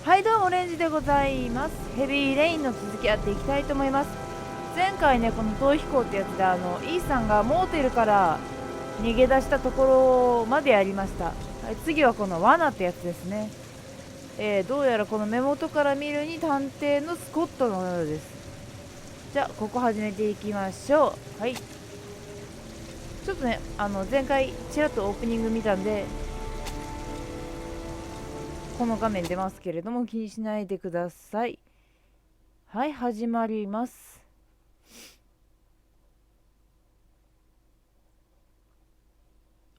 はいどうもオレンジでございます。ヘビーレインの続きやっていきたいと思います。前回ねこの逃避行ってやつでイーさんがモーテルから逃げ出したところまでやりました。はい、次はこの罠ってやつですね。どうやらこの目元から見るに探偵のスコットのようです。じゃあここ始めていきましょう。はい、ちょっとね前回ちらっとオープニング見たんでこの画面出ますけれども気にしないでください。はい、始まります。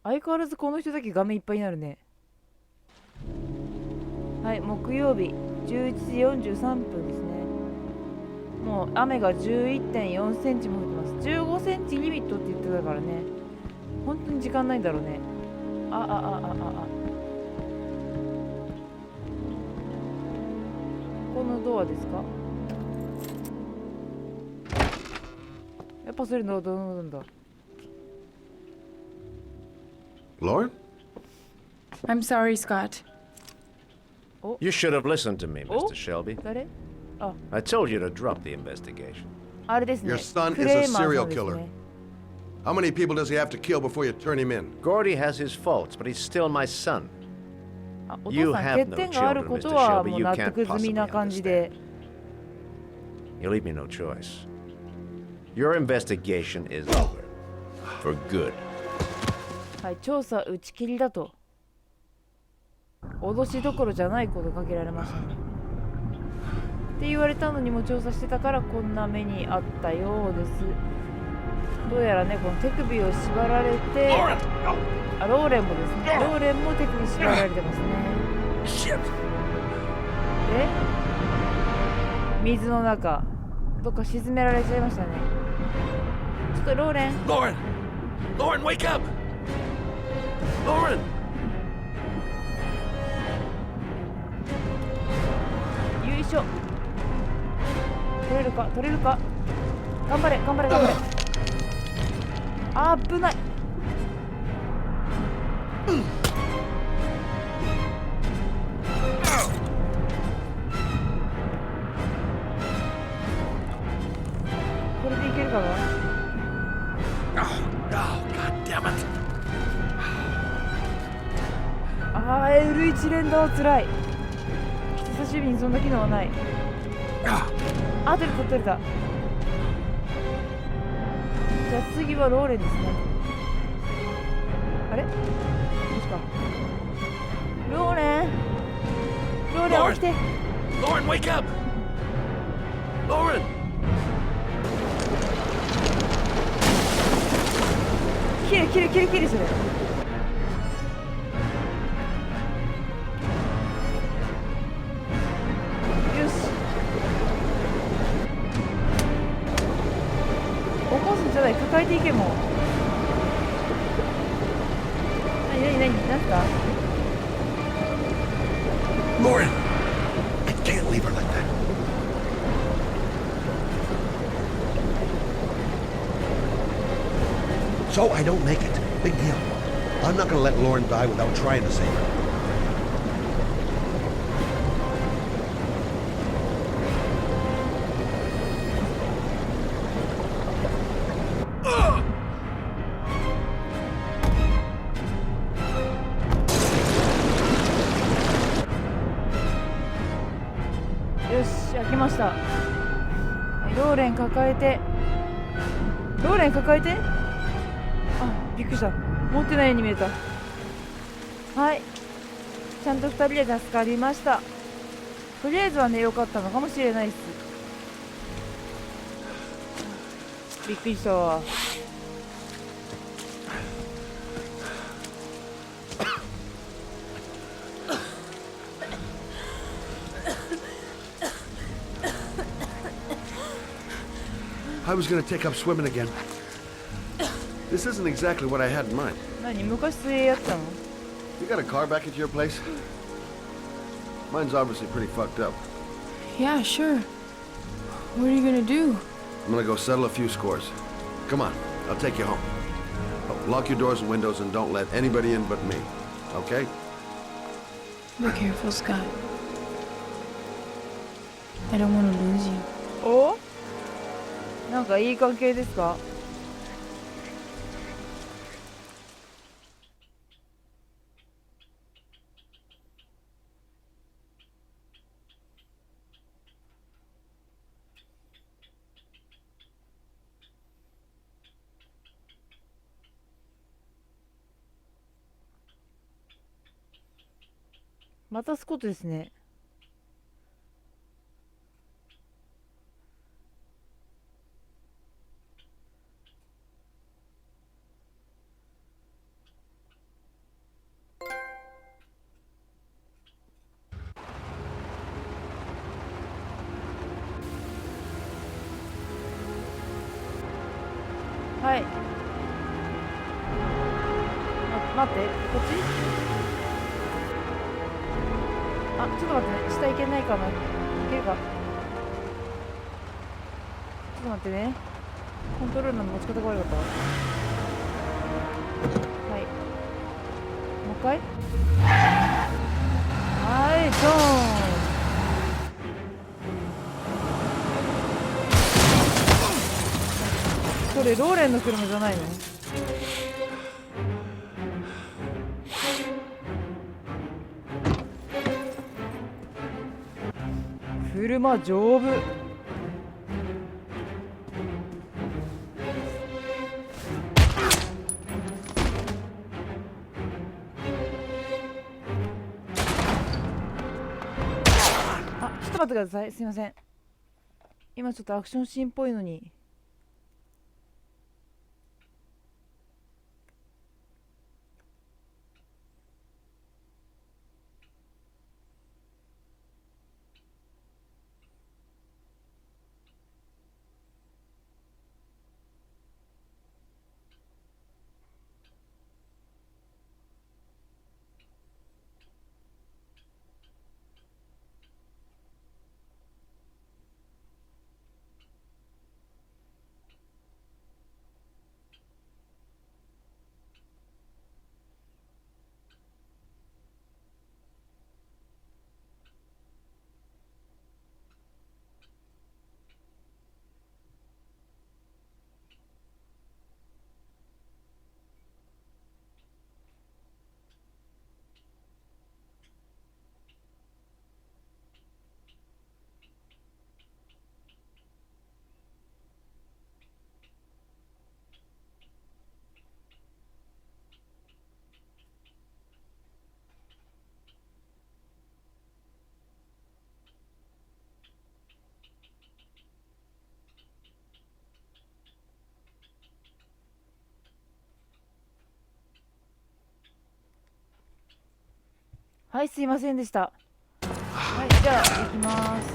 相変わらずこの人だけ画面いっぱいになるね。はい、木曜日11時43分ですね。もう雨が 11.4 センチも降ってます。15センチリミットって言ってたからね、本当に時間ないんだろうね。このドアですか？やっぱそれどうなんだ。Lauren? I'm sorry, Scott. You should have listened to me, Mr. Shelby. 誰？あ、I told you to drop the investigation. あれですね。 Your son ク is レ a ーマーさ serial んです killer. ね。How many people does he have to kill before you turn him in? Gordy has his faults, but he's still my son. あ、お You 父さん have 欠 no 点がある children, こ Mr. とは Shelby. もう You 納 can't 得済み possibly な感じで。 You leave me no choice. Your investigation is over. For good. はい、調査打ち切りだと。脅しどころじゃないことかけられましたね。って言われたのにも調査してたからこんな目にあったようです。どうやらねこの手首を縛られて、あ、ローレンもですね。ローレンも手首縛られてますね。で水の中どっか沈められちゃいましたね。ちょっとローレン Lauren! Lauren, wake up! Lauren! よいしょ。取れるか取れるか。頑張れ頑張れ頑張れ。あー危ない。これでいけるかな。あー L1 連打はつらい。人差し指にそんな機能はない。あ、取れた取れた。じゃあ次はローレンですね。あれもしかローレン起きて。 Lauren, wake up! Lauren! キレそれ。よし、起こすんじゃない、抱えていけ。もうなんすか。 Lauren! I can't leave her like that. So I don't make it. Big deal. I'm not gonna let Lauren die without trying to save her.よし、開きました。ローレン抱えて。あ、びっくりした。持ってないように見えた。はい、ちゃんと2人で助かりました。とりあえずはね良かったのかもしれないです。びっくりしたわ。I was gonna take up swimming again. This isn't exactly what I had in mind. 何、昔水泳やったの？ You got a car back at your place? Mine's obviously pretty fucked up. Yeah, sure. What are you gonna do? I'm gonna go settle a few scores. Come on, I'll take you home. Oh, lock your doors and windows and don't let anybody in but me. Okay? Be careful, Scott. I don't want to lose you. お、なんかいい関係ですか？またスコットですね。はい。待って、こっち？あ、ちょっと待ってね。下行けないかな。行けるか？ちょっと待ってね。コントロールの持ち方が悪かったわ。はい。もう一回？はい、ドーン。これローレンの車じゃないの？車丈夫。あ、ちょっと待ってください。すいません。今ちょっとアクションシーンっぽいのに。はい、すいませんでした。はい、じゃあ行きます。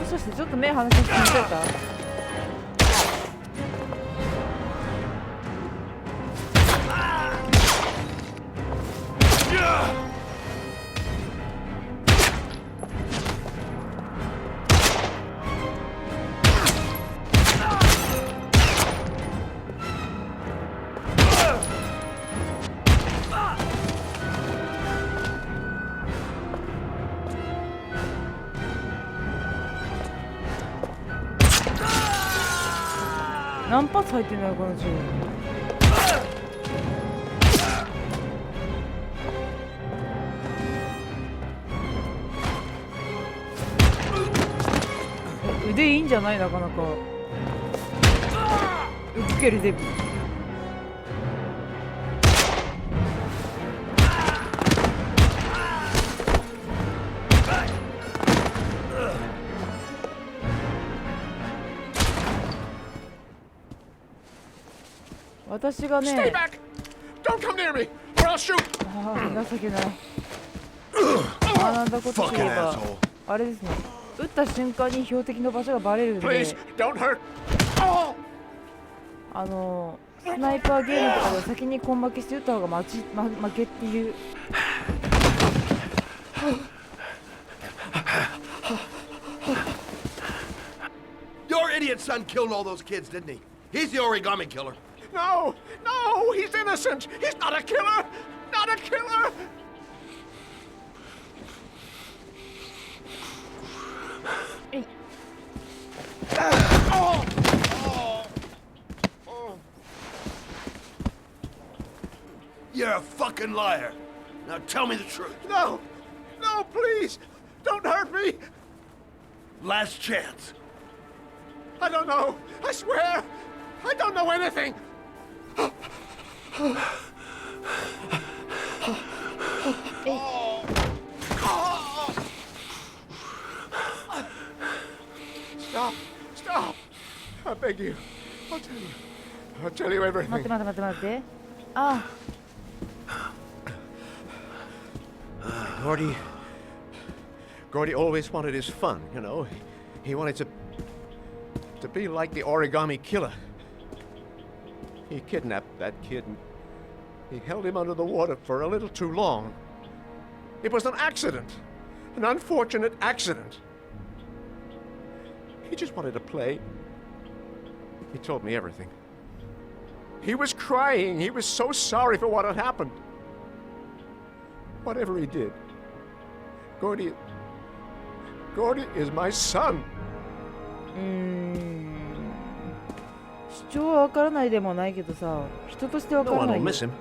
もしかしてちょっと目離しすぎちゃった？何発入ってんだよこの銃。腕いいんじゃない？なかなか受けるデブ。私がね、 Stay back! Don't come near me, or I'll shoot! 情けない。学んだことといえ Fucking ば asshole. あれですね、撃った瞬間に標的の場所がバレるんで、 Please, don't hurt. Oh! スナイパーゲームとかで先に根負けして撃った方が負けっていう。Your idiot son killed all those kids, didn't he? He's the origami killer. No, no, he's innocent. He's not a killer. Not a killer. fucking liar. Now tell me the truth. No! No, please! Don't hurt me! Last chance. I don't know! I swear! I don't know anything! Stop! Stop! I beg you. I'll tell you. I'll tell you 待っ everything. て待って待って待ってあ Gordy always wanted his fun, you know. He wanted to be like the origami killer. He kidnapped that kid and he held him under the water for a little too long. It was an accident. An unfortunate accident. He just wanted to play. He told me everything. He was crying. He was so sorry for what had happened. Whatever he did, Gordy is my son. 主張はわからないでもないけどさ、人としてわか No ら one な will いよ miss him.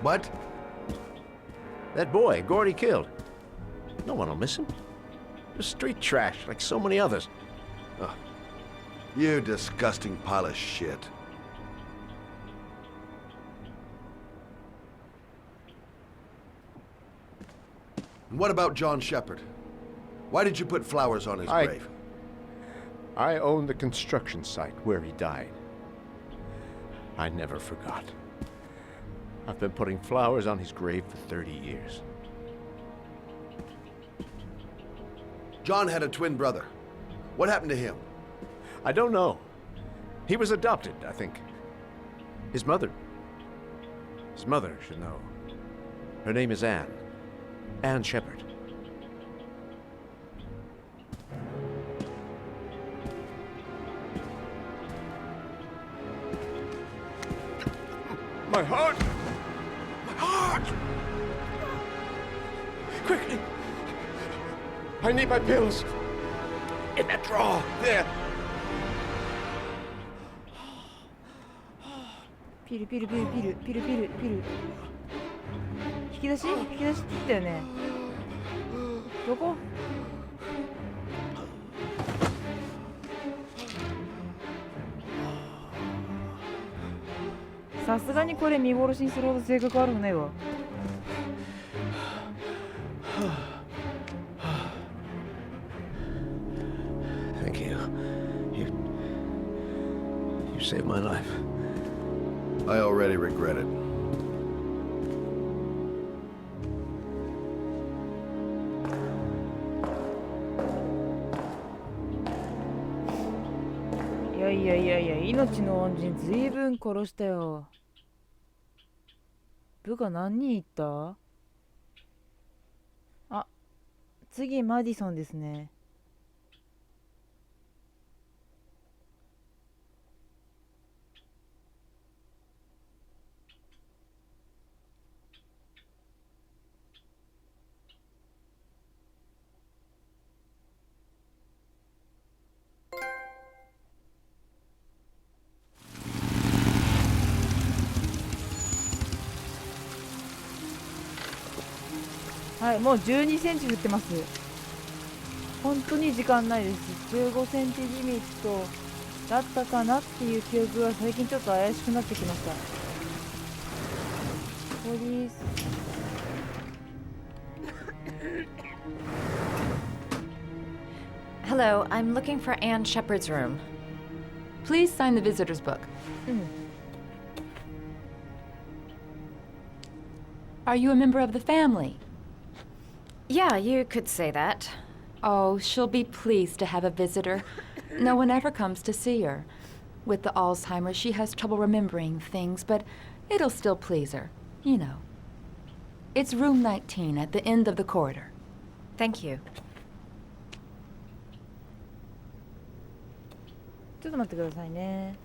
What? That boy, Gordy killed. No one will miss him. Just street trash, like so many others. You disgusting pile of shit. And what about John Shepard? Why did you put flowers on his grave? I own the construction site where he died. I never forgot. I've been putting flowers on his grave for 30 years. John had a twin brother. What happened to him? I don't know. He was adopted, I think. His mother should know. Her name is Anne. Anne Shepard. My heart! My heart! Quickly! I need my pills. In that drawer. There. ピルピルピルピルピルピルピル引き出しって言ったよね。どこ？さすがにこれ見殺しにするほど性格悪くないわ。Thank you. You saved my life. I already regret it.いや命の恩人ずいぶん殺したよ。部下何人いった？あ、次マディソンですね。はい、もう12センチ振ってます。本当に時間ないです。15センチリミットだったかなっていう記憶が最近ちょっと怪しくなってきました。ポリス。Hello, I'm looking for Anne Shepard's room. Please sign the visitor's book. Are you a member of the family? Yeah, you could say that. Oh, she'll be pleased to have a visitor. No one ever comes to see her. With the Alzheimer's, she has trouble remembering things, but it'll still please her, you know. It's room 19 at the end of the corridor. Thank you. ちょっと待ってくださいね。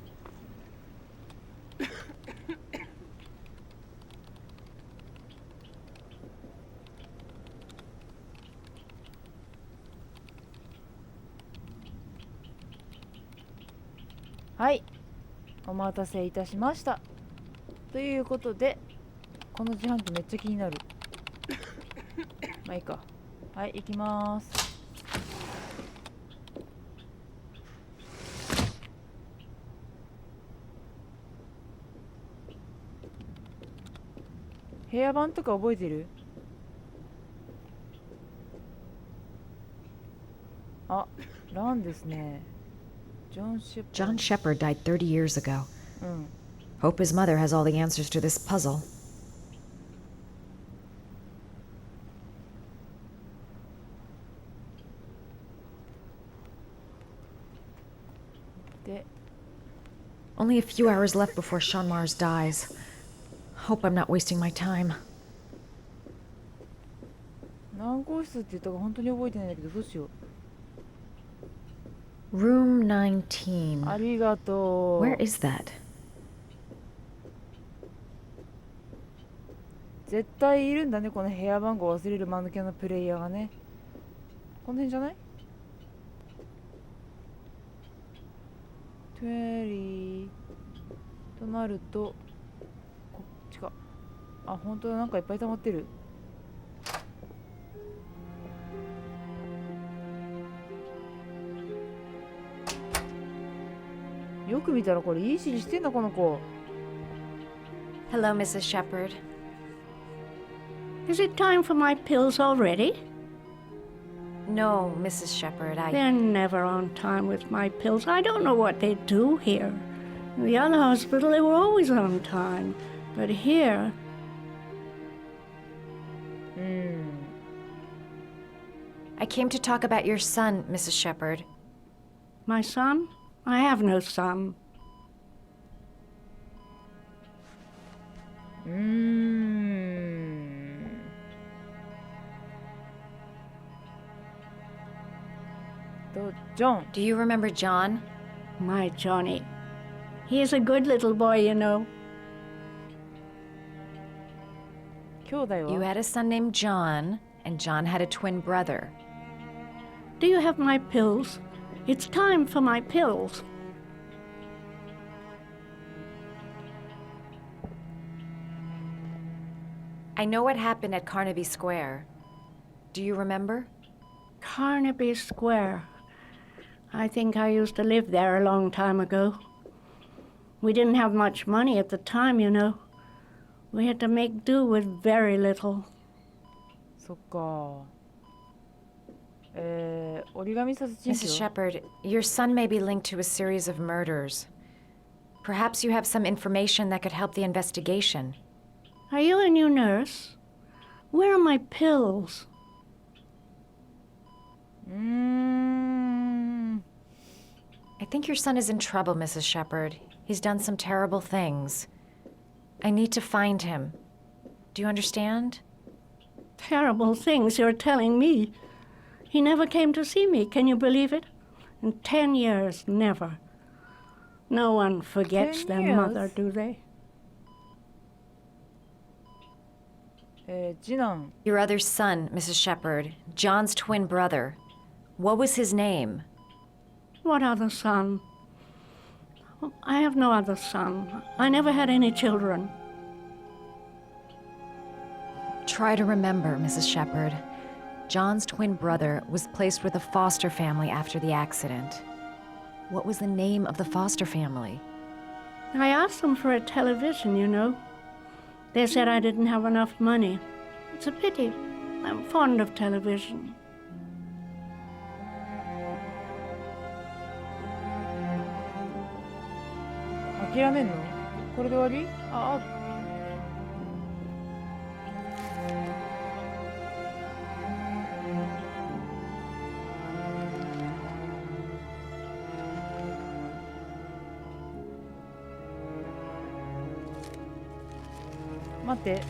はい、お待たせいたしました。ということでこの自販機めっちゃ気になる。まあいいか。はい、行きまーす。部屋番とか覚えてる？あ、ランですね。John Shepard died 30 years ago. うん。 Hope his mother has all the answers to this puzzle. で、 Only a few hours left before Sean Mars dies. Hope I'm not wasting my time. 何号室って言ったか本当に覚えてないんだけど、どうしよ Room う。あ19. りがとう。 Where is that? 絶対いるんだね、この部屋番号忘れる間抜けのプレイヤーがね。この辺じゃない？ 20となるとこっちか。あ、本当だ、なんかいっぱい溜まってる。よく見たらこれいい指示してんだこの子。 Hello, Mrs. Shepard. Is it time for my pills already? No, Mrs. Shepard, They're never on time with my pills. I don't know what they do here. In the other hospital, they were always on time. But here, I came to talk about your son, Mrs. Shepard. my son? I have no son. ジョン。 Do you remember John? My Johnny. He is a good little boy, you know. 兄弟 You は？ had a son named John, and John had a twin brother. Do you have my pills? It's time for my pills. I know what happened at Carnaby Square. Do you remember? Carnaby Square. I think I used to live there a long time ago. We didn't have much money at the time, you know. We had to make do with very little. そっか。折り紙殺人 Mrs. 鬼 Shepard, your son may be linked to a series of murders. Perhaps you have some information that could help the investigation. Are you a new nurse? Where are my pills? I think your son is in trouble, Mrs. Shepard. He's done some terrible things. I need to find him. Do you understand? Terrible things you're telling me. He never came to see me, can you believe it? In 10 years, never. No one forgets 10 their years? mother, do they? 次男。 Your other son, Mrs. Shepard, John's twin brother. What was his name? What other son? I have no other son. I never had any children. Try to remember, Mrs. Shepard. John's twin brother was placed with a foster family after the accident. What was the name of the foster family? I asked them for a television, you know. They said I didn't have enough money. It's a pity. I'm fond of television. 諦めんの？これで終わり？あ、待って。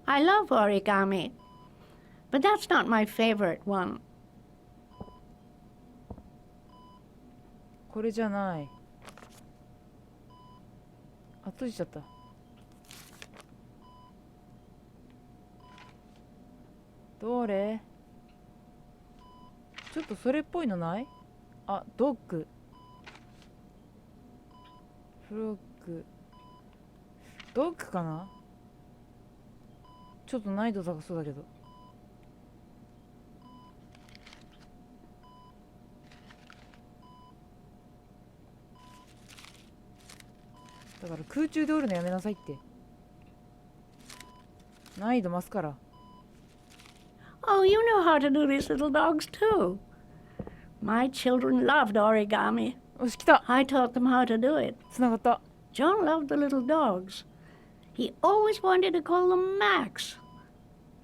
I love origami, but that's not my favorite one. これじゃない。あ、閉じちゃった。どれ？ちょっとそれっぽいのない？あ、ドッグ。フロッグ。ドッグかな？ちょっと難易度高そうだけど。だから空中でおるのやめなさいって。難易度増すから。Oh, you know how to do these little dogs too. My children loved origami. よし、来た。 I taught them how to do it. つながった。 John loved the little dogs. He always wanted to call them Max.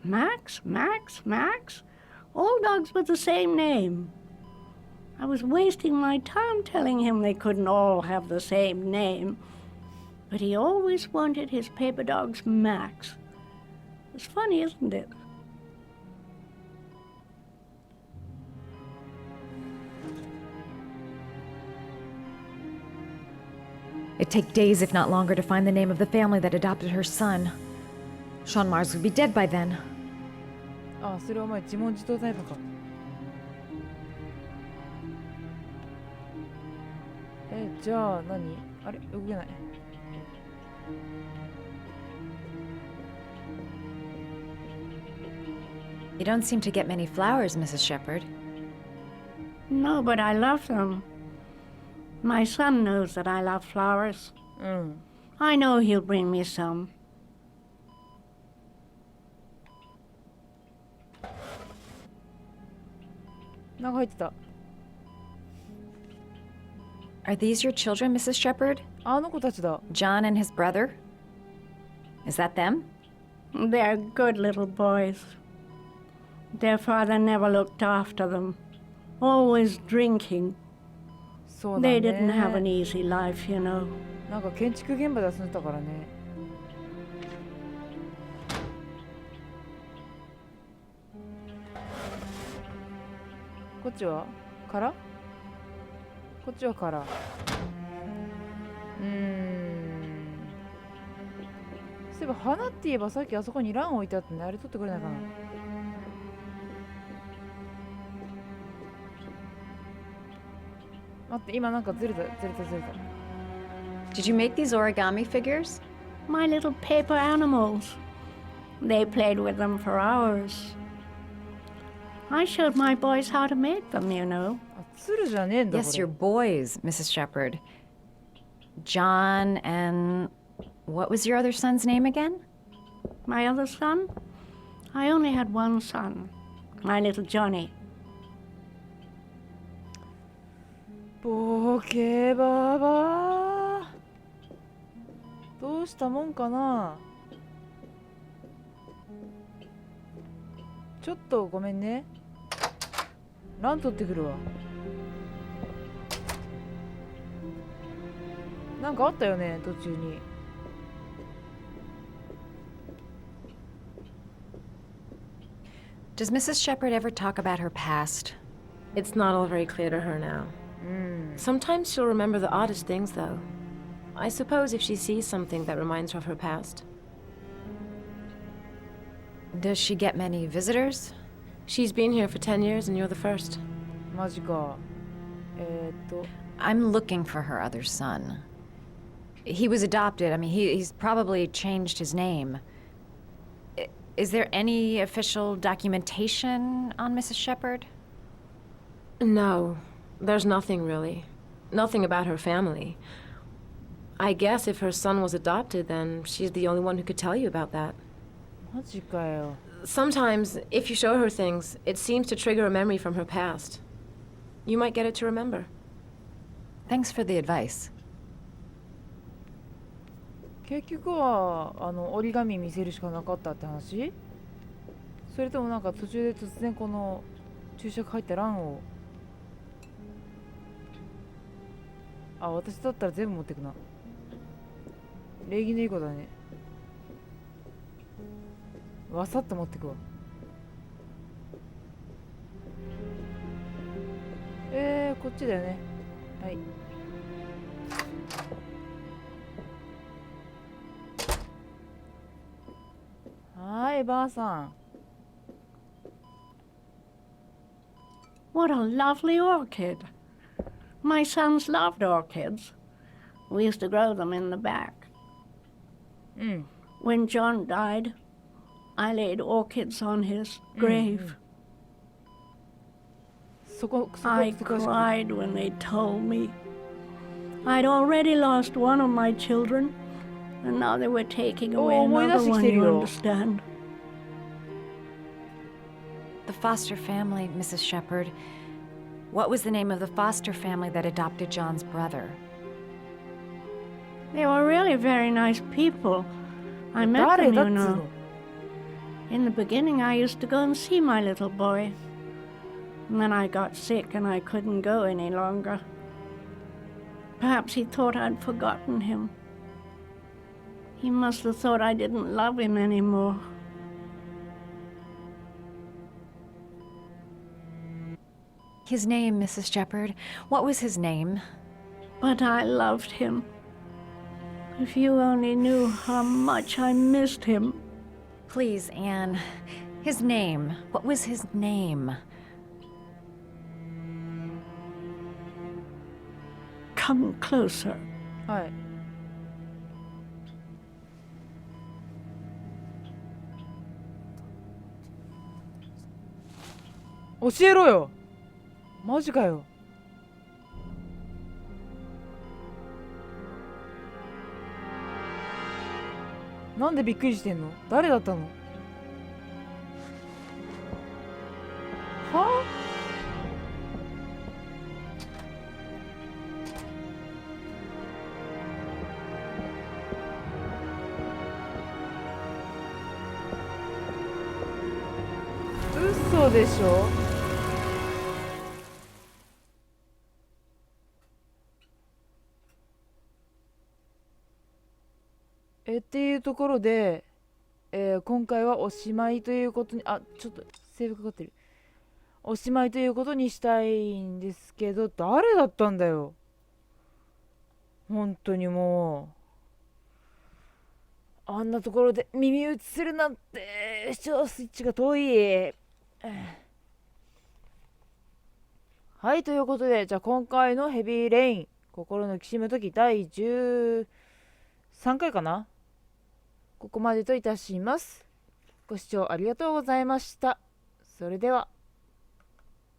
Max, Max, Max? All dogs with the same name. I was wasting my time telling him they couldn't all have the same name. But he always wanted his paper dogs Max. It's funny, isn't it? It'd take days, if not longer, to find the name of the family that adopted her son. Sean Mars would be dead by then. あ、それお前自問自答タイプか。じゃあ何？あれ動けない。You don't seem to get many flowers, Mrs. Shepherd. No, but I love them. My son knows that I love flowers. うん。 I know he'll bring me some. なんか入ってた。 Are these your children, Mrs. Shepherd? あの子たちだ。 John and his brother? Is that them? They're good little boys. Their father never looked after them. Always drinking. そうだね。 They didn't have an easy life, you know. なんか建築現場で遊んでたからね。こっちは空？こっちは空。そういえば花って言えばさっきあそこにラン置いてあってね。あれ取ってくれないかな。待って、今なんかずれた。 Did you make these origami figures? My little paper animals. They played with them for hours. I showed my boys how to make them, you know. あ、鶴じゃねえんだ。 Yes, これ your boys, Mrs. Shepherd. John and... What was your other son's name again? My other son? I only had one son. My little Johnny. ボケババどうしたもんかな。ちょっとごめんね。ラン取ってくるわ。なんかあったよね、途中に。Does Mrs. Shepherd ever talk about her past? It's not all very clear to her now. Sometimes she'll remember the oddest things, though. I suppose if she sees something that reminds her of her past. Does she get many visitors? She's been here for 10 years and you're the first. マジか。I'm looking for her other son. He was adopted. I mean, he's probably changed his name. Is there any official documentation on Mrs. Shepherd? No, there's nothing really. Nothing about her family. I guess if her son was adopted, then she's the only one who could tell you about that. マジかよ。 Sometimes, if you show her things, it seems to trigger a memory from her past. You might get it to remember. Thanks for the advice. 結局は折り紙見せるしかなかったって話？それともなんか途中で突然この注釈入った欄を、あ、私だったら全部持ってくな。礼儀のいい子だね。わさっと持ってくわ。こっちだよね。はい。はい、ばあさん。What a lovely orchid. My sons loved orchids. We used to grow them in the back. うん。 When John died, I laid orchids on his grave. そこ I 詳しく。 cried when they told me. I'd already lost one of my children, and now they were taking away Oh, another one, you 思い出してきてるよ。 understand? The foster family, Mrs. Shepherd. What was the name of the foster family that adopted John's brother? They were really very nice people. I met 誰 them, だ you っつう know. の。 In the beginning, I used to go and see my little boy. And then I got sick and I couldn't go any longer. Perhaps he thought I'd forgotten him. He must have thought I didn't love him anymore. His name, Mrs. Shepherd. What was his name? But I loved him. If you only knew how much I missed him. Please, Anne. His name. What was his name? Come closer. はい。教えろよ。マジかよ。なんでびっくりしてんの？誰だったの？はあ？嘘でしょ？っていうところで、今回はおしまいということに、ちょっとセーブかかってる。おしまいということにしたいんですけど、誰だったんだよ。本当にもう。あんなところで耳打ちするなんて、視聴スイッチが遠い。はい、ということで、じゃあ今回のヘビーレイン、心のきしむとき第13回かな。ここまでといたします。ご視聴ありがとうございました。それでは。